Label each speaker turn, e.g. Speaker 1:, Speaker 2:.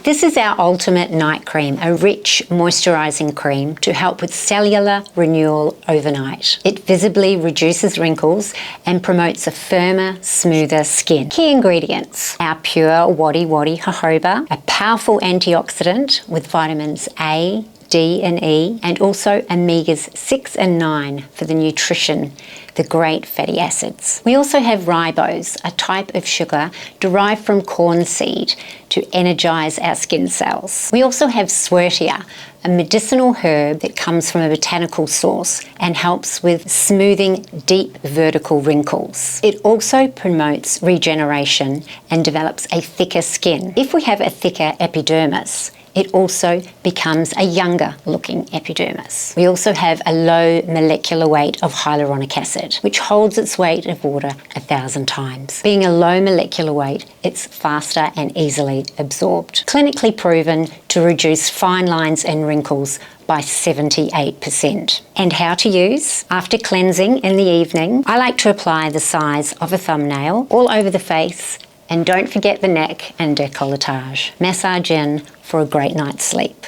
Speaker 1: This is our ultimate night cream, a rich moisturising cream to help with cellular renewal overnight. It visibly reduces wrinkles and promotes a firmer, smoother skin. Key ingredients: our pure Wadi Wadi jojoba, a powerful antioxidant with vitamins A, D and E, and also omegas 6 and 9 for the nutrition, the great fatty acids. We also have Ribose, a type of sugar derived from corn seed to energise our skin cells. We also have Swertia, a medicinal herb that comes from a botanical source and helps with smoothing deep vertical wrinkles. It also promotes regeneration and develops a thicker skin. If we have a thicker epidermis, it also becomes a younger looking epidermis. We also have a low molecular weight of hyaluronic acid, which holds its weight of water 1,000 times. Being a low molecular weight, it's faster and easily absorbed. Clinically proven to reduce fine lines and wrinkles by 78%. And how to use? After cleansing in the evening, I like to apply the size of a thumbnail all over the face. And don't forget the neck and décolletage. Massage in for a great night's sleep.